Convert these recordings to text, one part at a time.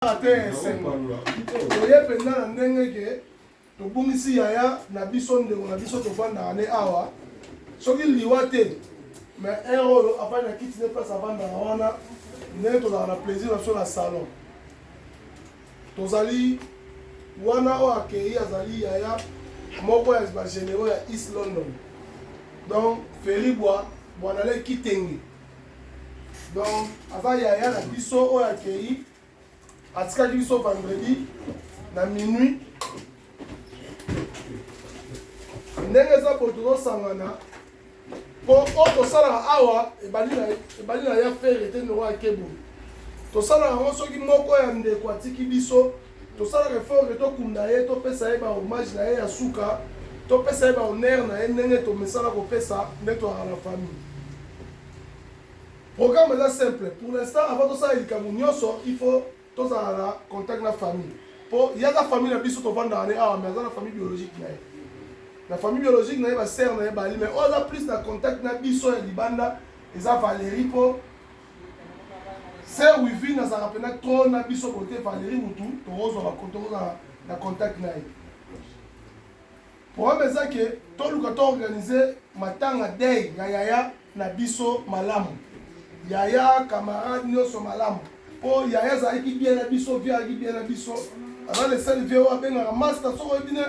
Ate sengo. Oye penda na ndenge ke tobungisi yaya na biso ndeko na biso tofanda ane awa. Soki liwa te mais un oyo afin na kiti ne place avanda wana ndenge tozala na plaisir na so na salon. Tozali wana o akei azali yaya moko ya ba généraux ya East London. Donc Felibwa Bwanale Kitenge. Donc aza yaya na biso o akei atikaki biso vendredi na minuit ndenge eza po tozosangana po oyo tosalaka awa ebali na ya fere te ndeko ya kebu tosalaka yango soki moko ya ndeko atiki biso tosalaka efort tokunda ye topesa ye bahomage na ye ya suka topesa ye bahonneur na ye ndenge tomesana kopesa nde toyaka na famille. Programme est simple. Pour l'instant, avant de ça, il faut tous en contact avec la famille. Il y a la famille qui est dans la famille biologique. La famille biologique, il y a la sœur, mais on a plus de contact avec la Libanda et Valérie. Sœur Wifi, nous avons trop de côté Valérie Moutou, nous avons contact avec elle. Pour eux, c'est que tout le monde a organisé matin à day, yaya na biso malamu. Yaya camarade nyoso malamu. Po yaya zaki bien na biso, via ki bien na biso. Avant les seuls vieux a ben na master so ebine,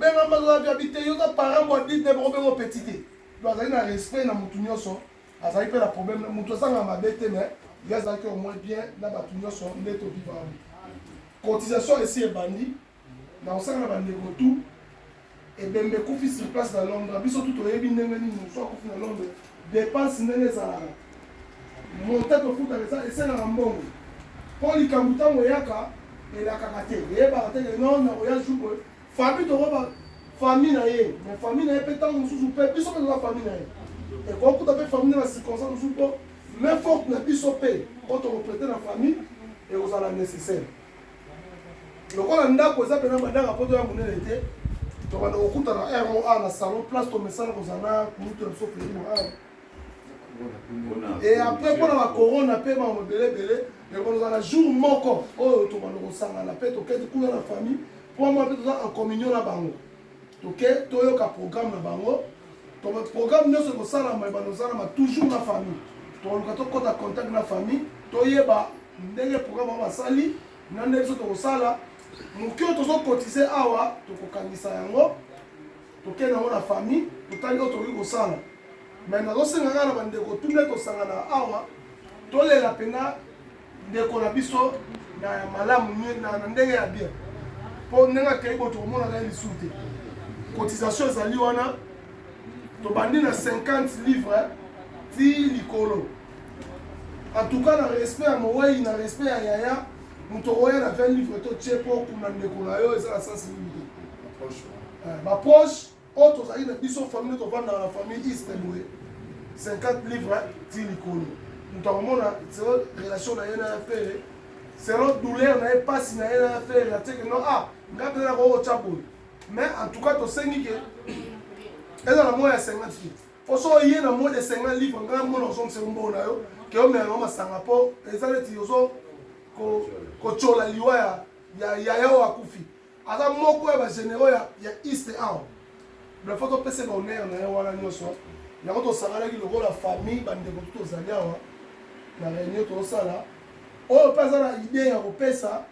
ben na mazo via bité yo za parent mo dit de problème petité. Doit aller na respect na mutu nyoso. Azali pe la problème na mutu sanga mabete mais ya zaki au moins bien na batu nyoso ndeto vivant. Cotisation ici est bandi. Na osanga na bandi ko tout. Et ben me kufi sur place dans Londres. Biso tout oyebi ndenge ni so kufi na Londres. Dépense ndenge za monter au foot avec ça et c'est dans mbongo. Pour les kambuta moyaka et la kakate. Et bah non na oya jouer. Famille to ba famille na ye. Mais famille na ye peut tant sous pe biso pe la famille na ye. Et quand vous avez famille na circonstance sous po, mais faut na biso pe pour te représenter la famille et vous allez nécessaire. Le quoi ndako za pe na badanga poto ya munene te. To ba okuta na ROA na salon place to mesana ko zana kuruto so pe ni et après pour la corona paiement belé mais on a jour moko oh to bano sanga la paix to kete kula la famille pour moi peut en communion la bango to ke to yo ka programme la bango to programme ne se ko sala ma bano sala ma toujours la famille to ka to kota contact la famille to yeba ndenge programme ba sali na ndenge so to sala mukio to so cotiser awa to ko kangisa yango to ke na la famille to tali to ko sala. Mais nous avons tout le awa tolela pena ndeko na biso na malamu na ndenge ya bien po nenga kaibo to mona na lisute cotisation ezali wana to bandi na 50 livres ti likolo en tout cas na respect à moi na respect à yaya muto oya na 20 livres to chepo kuna ndeko na yo ezala sensibilité ma proche autres aïe na biso famille to vendre dans la famille Istemoué 50 livres ti likolo nous avons une relation na yena faire c'est notre douleur na pas si na yena faire la teke non ah ngapela na ko chapo mais en tout cas to sengi que elle a moins de 50 livres faut so yena moins de 50 livres ngam mo no so msembo na yo ke o me no masanga po ezale ti yoso ko chola liwa ya akufi aza moko ya ba généraux ya East Hour. La photo PC on est na wana nyoso ya ko to sangala ki lokola famille bande ko to zaliawa na réunion to sala o pesa na idée ya ko pesa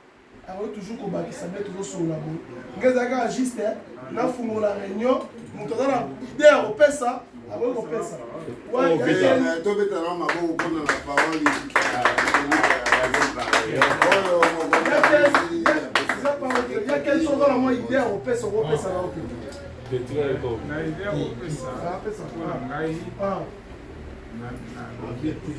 alors toujours ko bakisa mettre to so la bo ngeza ka juste na fungo la réunion muto na idée ya ko pesa alors ko pesa ouais to beta na mabo ko na la parole ya quelle chose la moi idée ya ko pesa na o na idea kupesa kwa ngai na beteli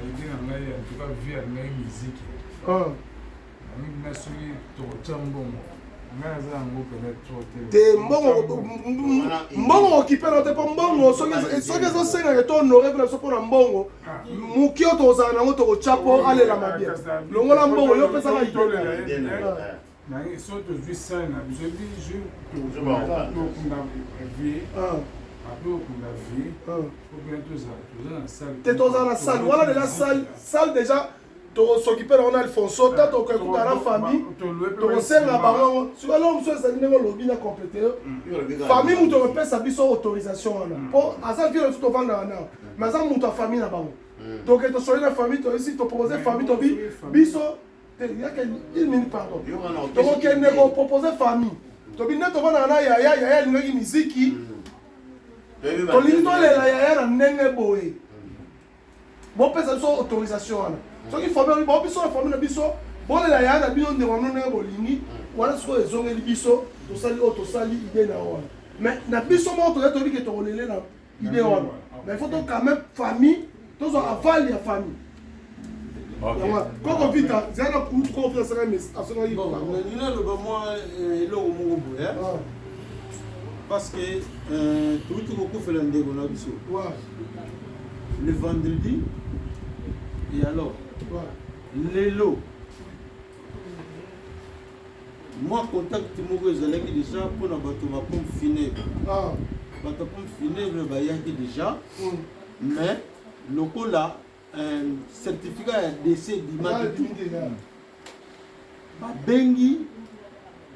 idea ngai antuka via ngai muziki nami na soki tokotya mbongo ngai aza yango pene te mbongo okipela te po mbongo soki ezosengaka to honore bila biso mpona mbongo moki oyo tozala nango tokotya po alela mabie longola mbongo yo opesaka idea nangi so tozwi sale na biso ebi tokunda vie après okunda vie po bien tozala na salle te tozala na salle wana déjà salle déjà s'occuper on a Alfonso ta to ko la famille to senga bango sur alors monsieur ça ndenge lobi na compléter famille muto pesa biso autorisation wana po asa vile tout vendre na mais ça muto famille na bango donc to soyez la famille to ici to proposer famille to biso il y a une minute pardon donc on ne proposer famille to bi neto vendre na ya lingi muziki to lingi to la ya na ndenge boye bon pesa biso autorisation wana soki famille bon biso la famille na biso bon la ya na bino ndeko ndenge bolingi wana siko ezongeli biso tosali idée na wana mais na biso mo to tobi ke to olele na idée wana mais il faut donc quand même famille tous aval ya famille quand on vit à zana pour trop faire ça mais à ce moment bon nina le ba moi lo mo bo ya parce que tout ko fait le ndeko na biso le vendredi et alors les lots moi contact moko ezalaki déjà pour na bato ba pompe funèbre bato pompe funèbre ba yaki déjà mais lokola un certificat de décès d'immatriculation babengi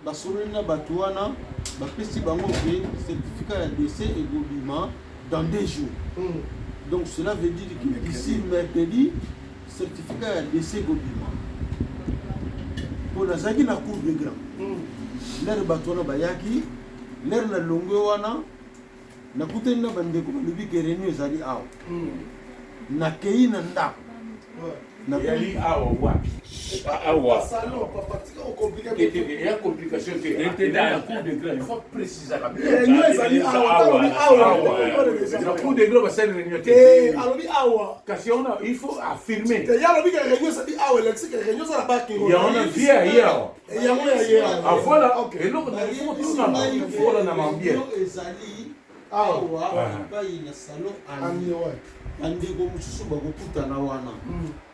basololi na bato wana bapesi bango ke certificat de décès ekobima dans 2 jours donc cela veut dire que d'ici mercredi certificat de décès ekobima mpo nazalaki na cour de grand lere bato wana bayaki lere na longwe wana nakutani na bandeko balobi ke réunion ezali awa nakei na ndako yali awa wapi awa ya complication te dans la cour de grand il faut préciser la réunion ezali awa la cour de grand basali réunion te alobi awa kasi on il faut affirmer te ya alobi ke réunion ezali awa lexi ke réunion ezala ba kingo ya on a via hier yango ya hier ah voilà eloko na il faut tout na voilà na mambie ezali awa epai na salon ani bandeko mosusu bakokutana wana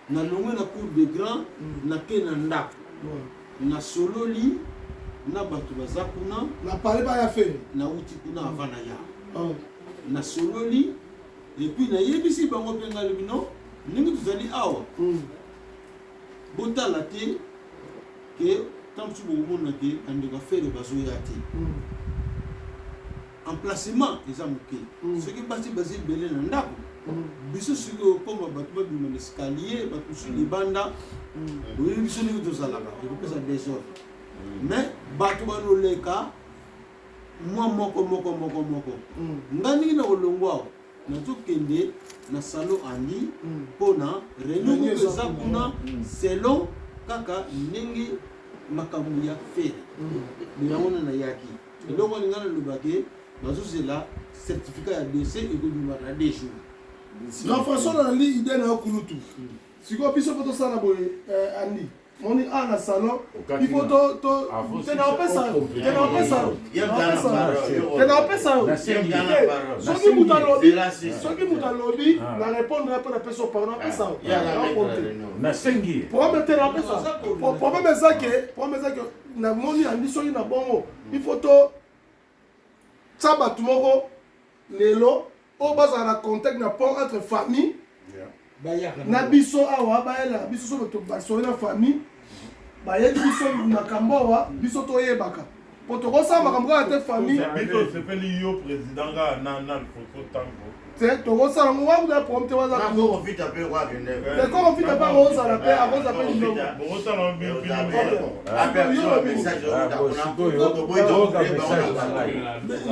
nalongwe na cour de grand nake na ndako nasololi na bato baza kuna napale baya fere nauti kuna ava na ya nasololi epuis nayebisi bango mpe ngai lobi no ndenge tozali awa botala te ke ntan mosusu bokomona ke bandeko afere bazoya te emplacement eza moke soki basi baza ebele na ndako biso soki okoma bato babima na escalier bato mosusu libanda oyebi biso ndenge tozalaka ekopesa désordre mais bato baloleka mwa moko ngai ndenge na kolongwa awa nazokende na salon andi mpona réunion moko eza kuna selon kaka ndenge makambo ya fere yango wana nayaki eloko wana ngai nalobake bazozela certificat ya décès ekobima na 2 jours na façon na li idée na kulutu siko biso foto sana boye andi moni na salon il faut to tena opesa soki mutalobi na répondre pour la personne pardon pesa na sengi problème tena opesa problème ezake na moni andi soki na bongo il faut to tsaba tumoko lelo o bazala na contact na pont entre famille na biso awa bayela biso so to basoli na famille bayebi biso makambo awa biso toyebaka po tokosala makambo kaka te famille biso sepeli yo président nga na photo tango te tokosala ngo wakuda problème te waza kokofita mpe kwakende te kokofita mpe akozala mpe akoza mpe lino bokotala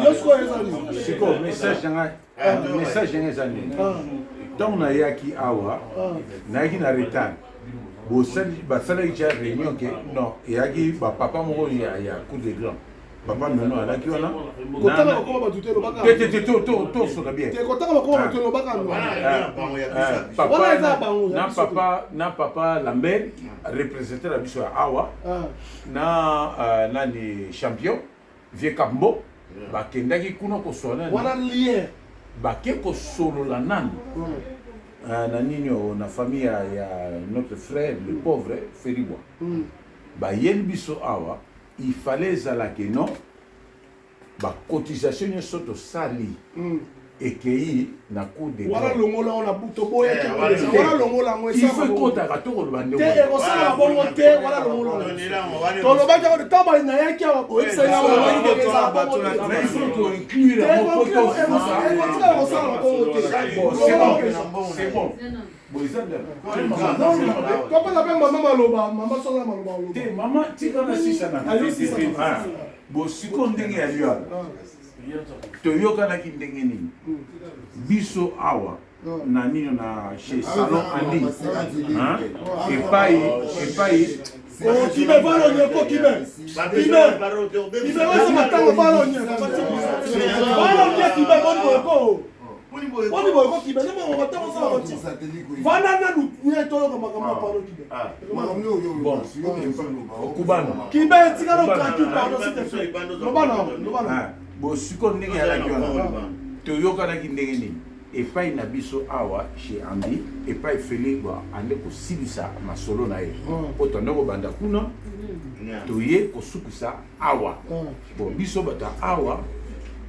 nyonso oyo ezali siko message yanga eza nini ntango nayaki awa nayaki na retard basalaki tia réunion ke non eyaki bapapa moko ya cour de grand papa nono alaki wana kotanga bakoma bato te lobaka tosoka bien kotanga bakoma bato te lobaka na papa Lambert représenté na biso ya awa na nani champion vie Kambo bakendaki kuna kosolola wana lien bake kosolola nani na nini na famille ya notre frère le pauvre Feribwa bayeli biso awa il fallait ezala ke non bacotisation nyonso tosali ekei na coup de Voilà longola on a buto boya ke voilà longola ngo il faut kota ka to ko bande te ko sala bongo te voilà longola to lo ba ja ko taba na yaki wa ko isa ya wa ba ke sa ba to na il faut ko inclure mo poto c'est bon bon ça quand on appelle maman maloba maman sola maloba te maman tika na sisa na bo siko ndenge ya liwa toyokanaki ndenge nini biso awa na nino na chez salon andi epai kibe valo nyeko kibe wasa matango valo nyeko kibe boni boyoko kibe nemo matango sala bati vana na lunya toyoka makambo paro kibe bon okubana kibe tika no kaki paro site lobana bo siko ndenge yalaki wana toyokanaki ndenge nini epai na biso awa chez Andi epai Félix ande kosilisa masolo na ye po tonde kobanda kuna toye kosukisa awa bon biso bato awa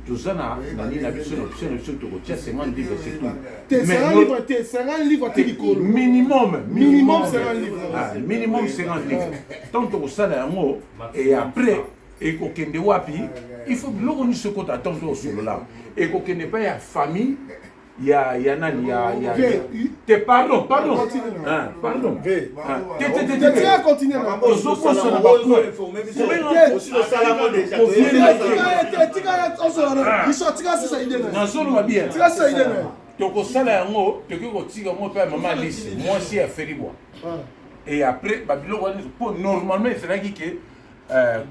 toza na nini na biso na option na biso tokotia 50 livres c'est tout 50 livres te likolo minimum 50 livres minimum 50 livres donc tokosala yango et après ekokende wapi il faut biloko nyonso kota ntongo osolola ekokende pa ya famille ya nani ya te pardon te continue tozokosa na bakwe nazoloba bien tokosala yango tokoki kotika ngo mpe ya mama Alice mwasi ya Feribwa et après babiloko wana mpo normalement ezalaki ke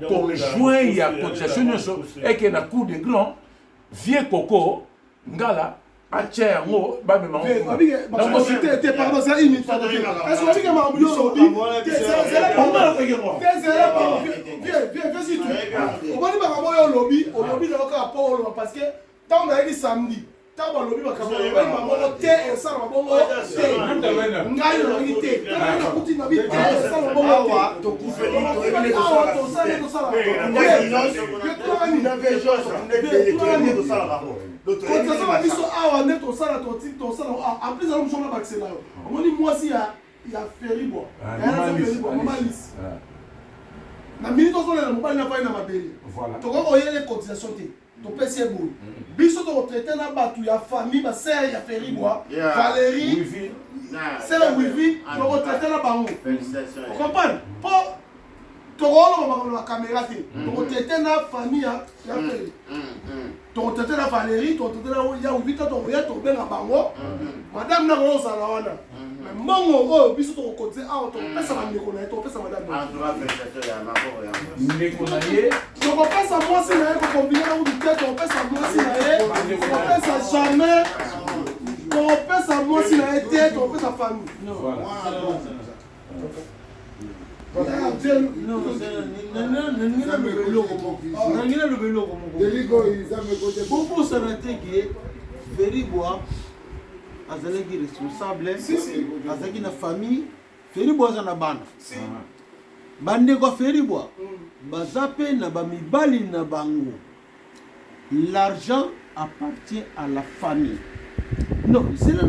conjoint ya cotisation nyonso eke na cour de grand vie Coco ngala atia yango bamema pardon c'est une minute pardon est-ce que tu m'as oublié aujourd'hui on va pas au lobby de l'autre parce que tant on a dit samedi tant on lobby makambo makambo te ça va bon te ngai no ngi te na kuti na bi te ça va bon to kufeli to sala quand biso awa ne to sala en plus on chona baxela on dit moi si ya Feribwa mama Alice na minute on na mobile na fa na mabeli to ko oyele cotisation te to pesi eboy biso to traiter na batu ya famille ba sœur ya Feribwa Valérie c'est le wifi to traiter na bango félicitations comprendre pour to rolo la caméra te to traiter na famille ya Feribwa to traiter na Valérie to traiter na ya wifi to ya to benga bango madame na ko sala wana mbongo oyo biso to kote awa to pesa ba ndeko na to pesa madame ndeko na ye to ko pesa mwasi na ye ko kombina na udu te to pesa mwasi na ye to pesa jamais to pesa mwasi na ye te to pesa famille Feribwa azalaki responsable azalaki na famille Feribwa aza na bana bandeko ya Feribwa baza mpe na bamibali na bango. L'argent appartient à la famille. Non, c'est la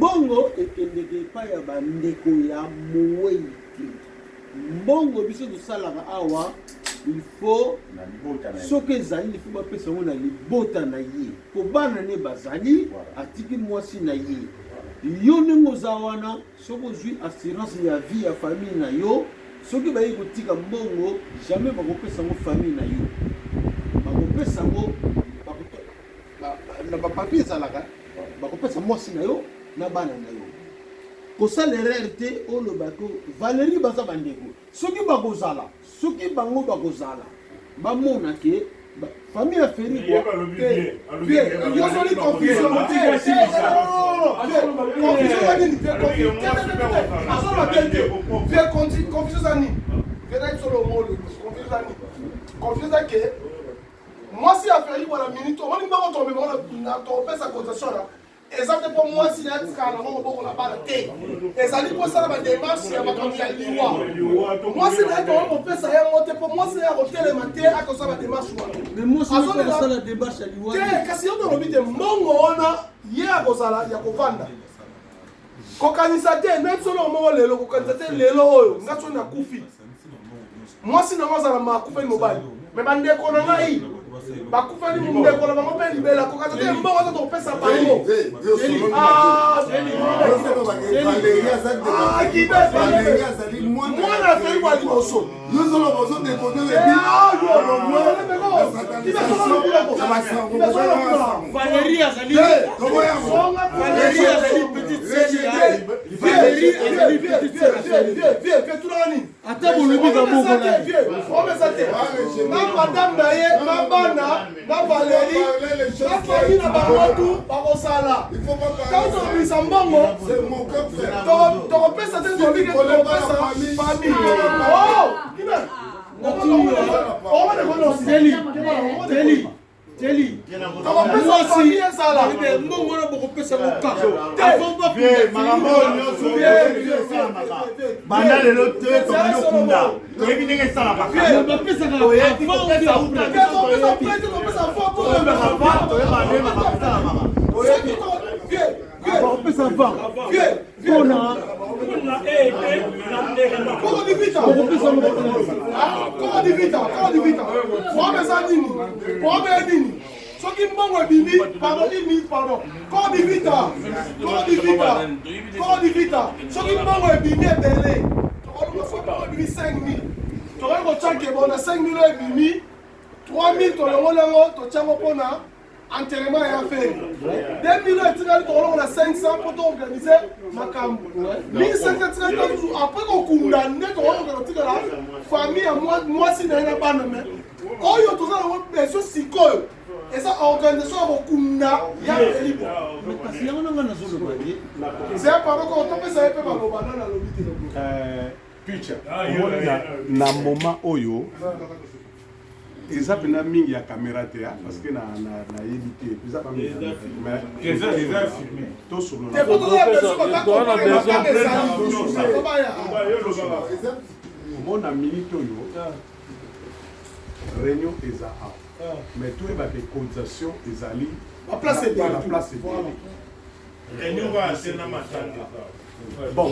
mbongo ekendeke epai ya bandeko ya mowei mbongo biso tosalaka awa il faut soki ezali il faut bapesa yango na libota na ye po bana ne bazali atiki mwasi na ye yo ndenge oza wana soki ozwi assurance ya vie ya famille na yo soki baye kotika mbongo jamais bakopesa yango famille na yo bakopesa yango na bapapie ezalaka bakopesa mwasi na yo na bana na yo kosala erreur te olobako Valérie baza bandeko soki bakozala soki bango bakozala bamona ke famille ya Feribwa yozoli confusion mwasi ya Feribwa na minute omoni bango tombe bango na topesa cotisation Exemple pour moi, si la tika na moko la bala te. Ezali pour ça la démarche ya makambo ya liwa. Moi si na to on peut ça ya monter pour moi c'est à hôtel matin à cause la démarche wana. Mais moi c'est pas ça la démarche ya liwa. Te kasi yo to lobite mongo ona ye a kozala ya kovanda. Kokanisa te même solo mo lelo kokanisa te lelo oyo ngato na kufi. Moi si na mazala ma kufa ni mobile. Mais bande ko na ngai. Bakufa ni mundeko na bango pe libela kokanisa te mbongo to pesa bango. Ah, mwana afeli kwa liboso. Nous allons besoin de côté de Valérie Azali. Valérie Azali petite sœur. Valérie Azali petite sœur. Viens tout là ni. Attends mon lebi va bon là. On me sate. Na madame naye, na bana, na Valérie. Na famille na bango bakosala. Il faut pas Quand on dit ça mbongo, c'est mon frère. tu pesa te to bige to pesa famille. Oh! Teli. Moi aussi, mbongo na boko pesa moka. Banda lelo te to bino kunda. To yebi ndenge sala ba. Ba pesa ka. Oyeti ko pesa uta. Ba pesa va. Bona. Comment dit vite? Comment ça dit? Comment dit? Ce qui m'ont dit, pardon, comment dit vite? Ce qui m'ont dit, belé. Tu as 5 000. Tu as 5 000 et 3 000, tu as enterrement et affaire. 2 000 on a 500 pour organiser ma campagne. 1500 après qu'on condamne, on a la famille à moi si n'a pas de main. Oh, il y a tout ça, on a besoin de quoi. Et ça, organisation à Kunda, il y a libre. C'est un pardon qu'on peut ça peut pas banana l'obité. Picha. Na moment oyo. Eza pena mingi ya caméra te parce que na évité eza pas mingi mais déjà filmé to sur le on a minute oyo réunion eza mais tout est avec cotisation ezali la place est bien la place est bien Réunion va c'est na matanga. bon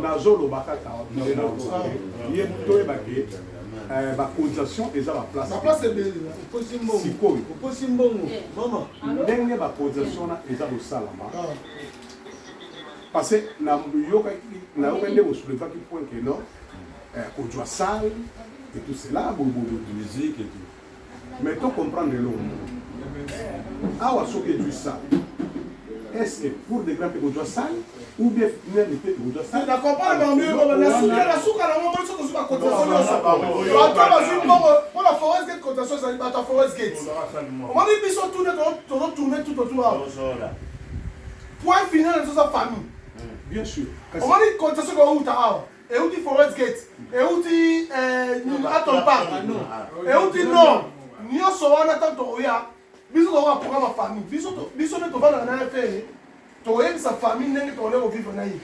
nazolo bakata ye to est avec ba cotisation eza la place. La place est belle. Sikoyo. Maman. Ndenge ba cotisation na eza ko salama. Parce que na yoka nde ko soulever qui point que non ko doit salle et tout cela bobo de musique et tout. Mais tu comprendre le awa soke du salle. Est-ce que pour des grands people doit salle ou bien même les people doit salle? D'accord pas dans mieux la souka na moi sur la cotisation ça. Ba bazui pour la forest gate cotisation ça ba ta forest gate. On dit biso tourner tout autour. Point final de sa famille. Bien sûr. On dit cotisation ko uta et où dit forest gate et où dit Atom Park et où dit non nyonso wana tanto oya biso to va programme famille biso to va na faire to yebisa famille ndenge to leko vivre na ye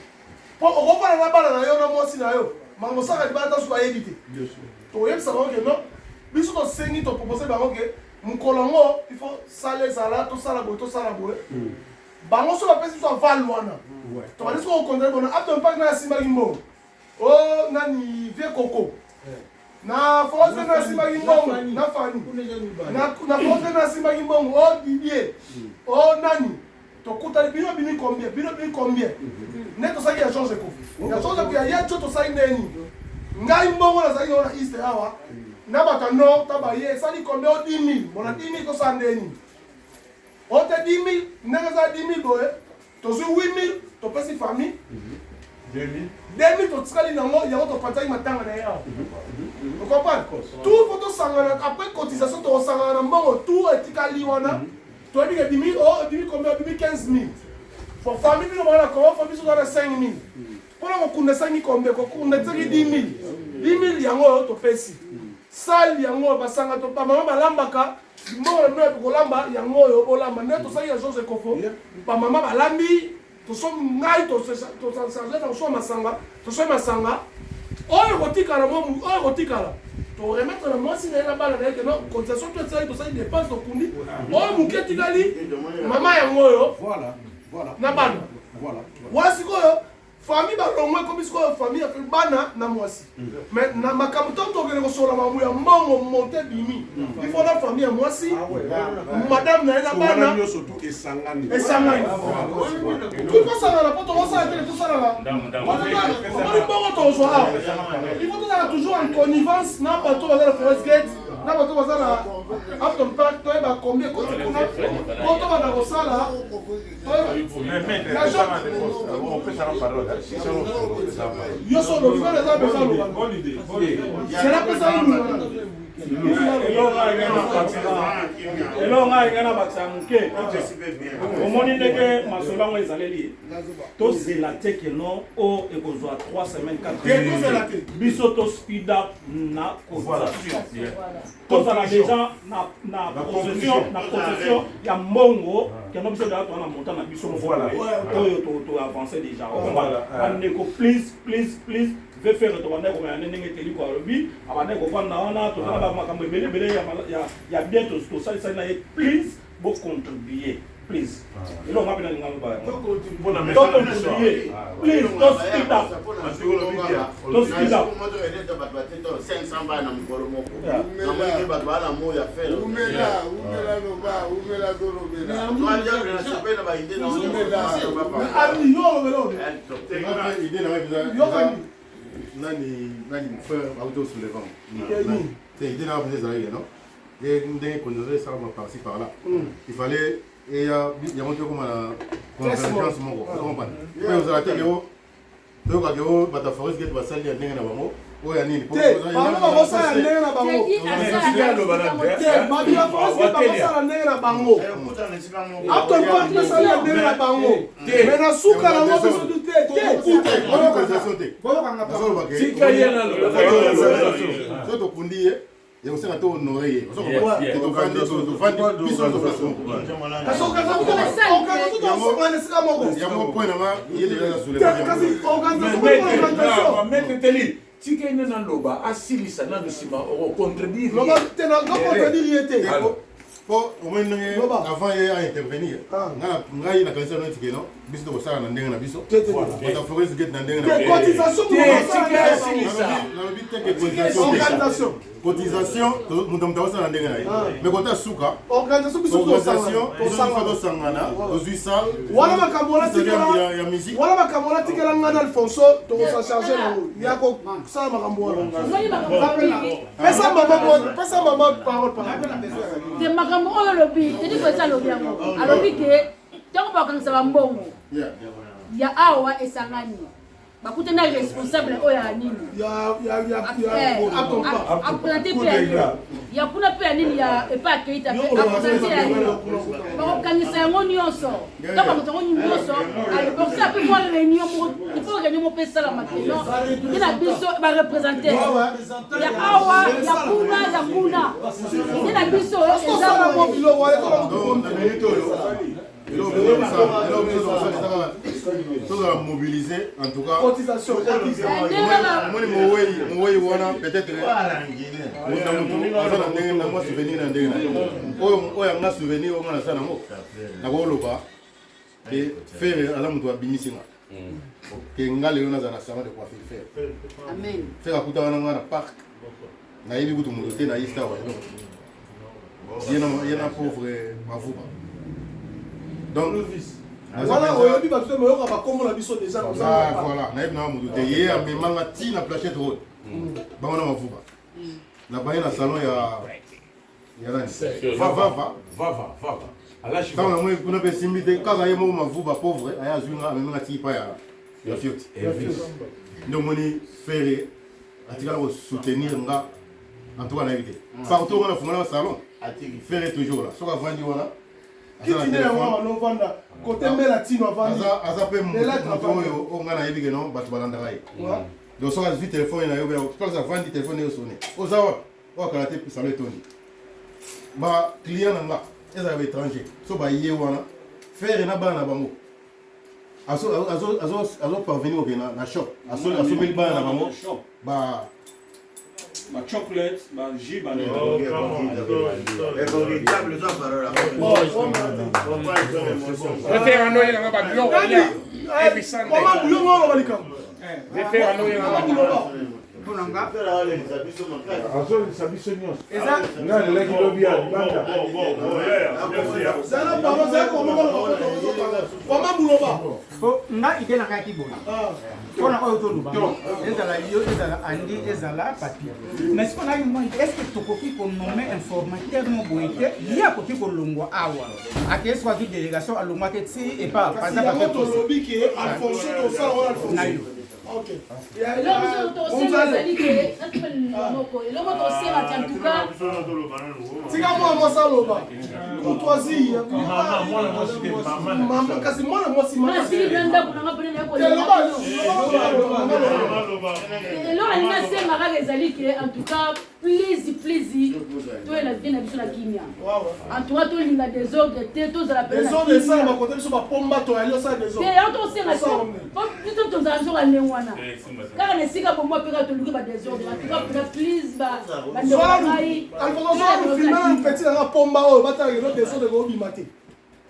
po okofana na bana na yo na mwasi na yo mango saka di bana suka yebi te Bien sûr. to yebisa bango ke non biso to sengi to proposer bango ke mukolo ngo il faut sala ezala to sala boye bango so bapesi so aval wana to bani so okondre bona Atom Park na simbaki mbongo o nani vie koko na force na simbaki mbongo na fani na force na simbaki mbongo o Didier o nani tokuta bino bini combien neto saki ya Georges Kofi ya Georges Kofi ya choto sai neni ngai mbongo na saki ona east awa na bata no tabaye sali combien o 10 000 bona 10 000 to sandeni o te 10 000 nega za 10 000 boye to zu 8 000 to pesi famille 2000 to tsali na ngo ya to patai matanga na ya vous comprenez tout photo sangana après cotisation to sangana mbongo tout etikali wana tu as dit que 10 000, oh, 10 000 combien? 10 000, 15 000. Pour famille, nous avons comment? Famille, nous avons 5 000. Pour nous, on a 5 000 combien? On a 10 000. 10 000, il y a un autre pays. sali yango basanga to pa mama balambaka mbongo na bino kolamba yango oyo bolamba nde tosali ya Georges Ekofo pa mama balambi toso ngai tosarge na kosoa masanga tosoa masanga oyo kotikala oyo kotikala toremettre na mwasi na ye na bana na ye ke no cotisation to esali tosali dépense tokundi oyo moke etikali mama yango oyo na bana wasi koyo famille balongwe comme sikoyo famille afe bana na mwasi mais na makambo ntango tokende kosola mamu ya mbongo monte bimi il faut na famille ya mwasi madame na ye na bana esangani tokosangana mpo tokosala tele tosalaka omoni mbongo tozwa awa il faut tozala toujours en connivence na bato baza na forest gate na bato baza na Afton Park toyeba combien koti kuna po tobanda kosala yoso olobika eza pesa loba sela pesa elonga engana bakisa moke omoni ndenge masolo yango ezaleli tozela te keno o ekozwa 3 semaines 4 biso to speed up na cotisation tozala deja na possession ya mbongo keno biso deja toa na montant na biso oyo toavance deja bandeko please veut faire to banda ko yana ndenge teli ko alobi abanda ko fanda wana to na ba makambo ebele ya bien to salisa na please bo contribuer please ilo ngapena ngalo ba to contribuer please to speed up to speed up 500 bana mkolo moko na mwenge ba bana moya faire umela dolobela na chapena ba ide na ami yo ide na nani frère auto soulevant c'est idée là vous avez non et ndenge connaître ça va par-ci par là il fallait et il y a monté comme la convergence moko comprendre mais vous avez teko to ka ko bata forest gate basali ya ndenge na bango oya nini pour bango basala ndenge na bango babi ya forest gate basala ndenge na bango Afton Park basala ndenge na bango mais na suka na ngo beso du te so tokundi ye yakosala to honore ye yango point nanga ye deja tika ine na loba asilisa nanu nsima okocontribue po omoi ndenge avant ye aintervenir ngai nakanisa no tike no biso tokosala na ndenge na biso bata forest gate na ndenge nalobi teke cotisation moto moto akosala na ndenge na ye mais kota suka organisation tosangana tozwi sale wana makambo ya musique wana makambo wana tikela ngana Alfonso tokosa charger nango ya kosala makambo wana pesa mama parole te makambo oyo lobi tedi kwesa lobi yango alobi ke ntango bakangisa bambongo ya awa esangani bakute na responsable oyo ya nini apresente mpe ya nini ya kuna mpe ya nini ya epa akeita mpe apresente ya nini bakokangisa yango nyonso ntango bakangisa yango nyonso alebokisi ape mwa réunion moko ifo réunion moko mpe esalama keno nde na biso barepresente ya awa ya kuna nde na biso eza tozala mobiliser en tout cas cotisation mowei wana peut-être mutu aza na ndenge na mwa souvenir na ndenge na oyo anga souvenir oyo nga nasala nango nakoloba ke fere aza mutu abimisinga ke nga lelo nazala na salon de coiffure fere fere akuta wana nga na parc nayebi kutu moto te na ista wa ye na pauvre mavuba donc voilà oyobi bato moyoka bakombo na biso déjà voilà nayebi na moto te ye amemanga ti na plachette road bango na mavuba na baye na salon ya nani ntango na moi kuna mpe simbi te kaka ye moko mavuba pauvre aye azwinga amemanga ti pa ya fioti nde omoni fere atikala kosoutenir nga en tout cas nayebi te partout nga na fungana na salon fere toujours là soki avandi wana aza mpe moto oyo o ngai nayebi keno bato balandaka ye donc soki azwi telefone na yo place avandi telefone eyo sone oza wa oyo akala te salon etoni baclient na nga ezala baétranger so baye wana faire na bana na bango azoparvenir oke na shop asomeli bana na bango chocolate, jus, nga ide na kaki boye mpona oyo toluba ezala yo ezala andi ezala papier mais siko ngai moi est ce que tokoki konome informateur mo boye te ye akoki kolongwa awa ake esiko azwi délégation alongwaki ti epa par exemple eloko alingi asenga kaka ezali ke en tout cas please toyela vie na biso na kimia en tout cas tolinga désordre te tozala tosenga biso tozala biso ka ndenge wana kaka na esika bomwa mpe kaka toluki badésordre en tout cas pena please bandeko ngai petit nanga pomba oyo batalaka elo désordre koobima te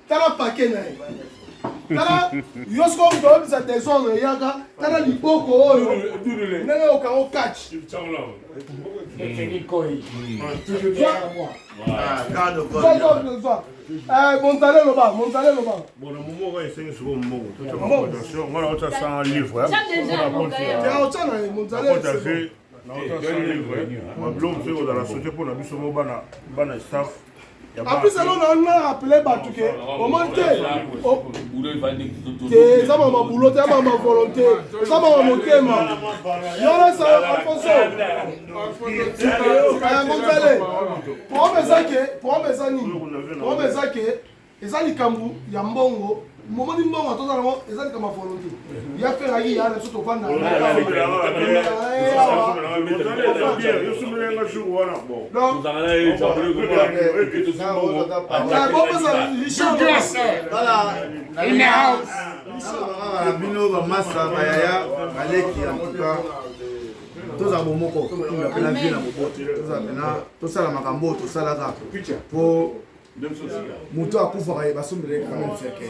tala pake na ye tala yo siko moto oyebisa désordre eyaka tala liboko oyo ndenge okango catch Montale loba bon momo ko esengi siko mbongo attention ngala ota sans livre ya otana Montale na ota sans livre blom siko dans la société pour na biso mo bana staff. En plus, on a rappelé Batouké. Au moins, ça m'a boulot, ça m'a volonté, ça m'a monté. Il y a ça, Alfonso. Pour me zake, ils ont dit Kambu, Yambongo. Moment du moment, tout à l'heure, ils ont dit comme volonté. Il y a fait la guille, il y a surtout pas dans moto akufaka basombele quand même cercueil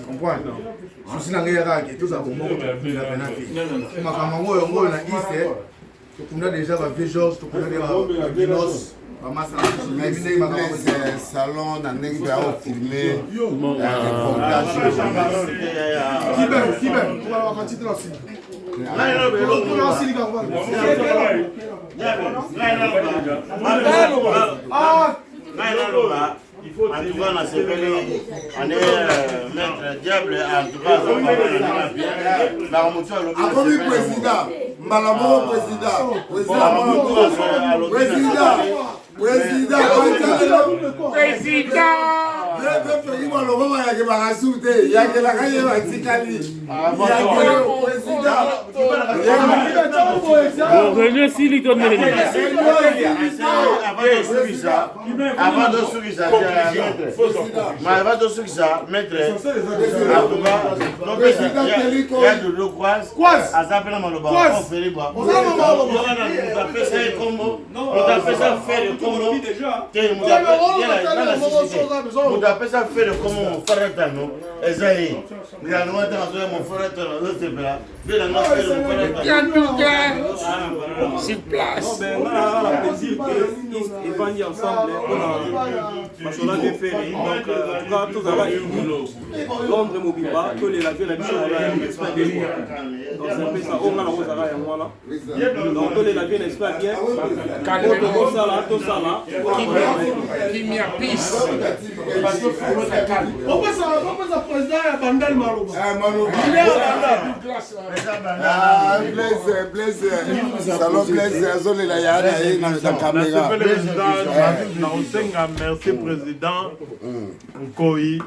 comprendre susi na ngai yakake tozala bomoko tokunda pena te makambo yango oyo na iste tokunda déjà bavie george tokunda babinos salon na ndenge mpe aofilme En tout cas, on a séparé, on est maître diable, en tout cas, on a bien. président, sur place. Ils vont dire ensemble, parce qu'on a des ferries, donc tous Londres Mobimba, tous les avions, la mission, donc c'est un peu ça, on a la rosara et moi là. Donc tous les avions, n'est-ce pas bien? Tout ça là, qui m'y a pisse. On peut ça président à Bandel Maroba. Blaise, salon Blaise, zone la yana na caméra. Merci président Nkoi.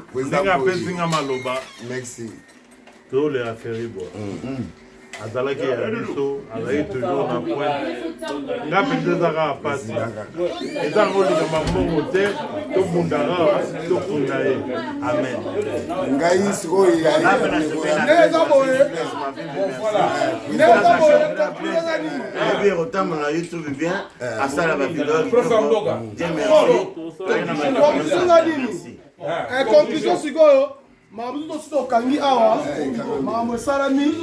Merci. Tous les affaires azalaki ya biso azalaki toujours na point nga mpenza ezaka pasi eza ngo likambo mbongo te tobundaka tokunda ye amen ngai sikoyo ebi ekotambola na youtube bien asala bavideo conclusion sikoyo makambo tosi tokangi awa makambo esalami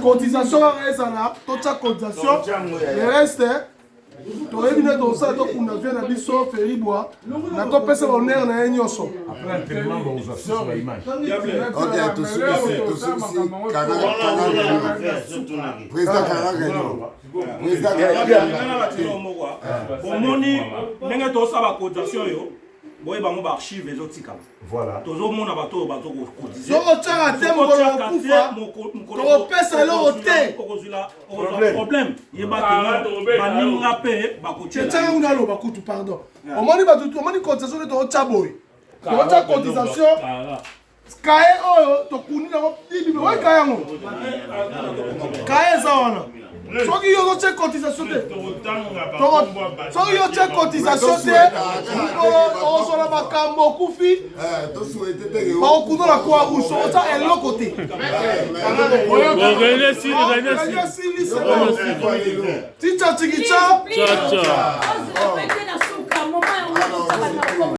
cotisation kaka ezala totya cotisation le reste toyebi nde tosala tokunda vie na biso feribwa na topesa honneur na ye nyonso omoni ndenge tosala bacotisation oyo boye bango baarchive ezotikala tozomona bato oyo bazokotisa sokotyaka te mokolo okufa tokopesa eloko te problème yebaka baninga mpe bakotyaka kuna aloba kutu pardon omoni bato omoni cotisation nde tokotya boye tokotya cotisation kaye oyo tokundi nango bibibe oyo kaye yango kaye eza wana soki yo otya cotisation te soki yo otya cotisation te ozala makambo okufi bakokunda na croix rouge otya eloko te ticha tikitya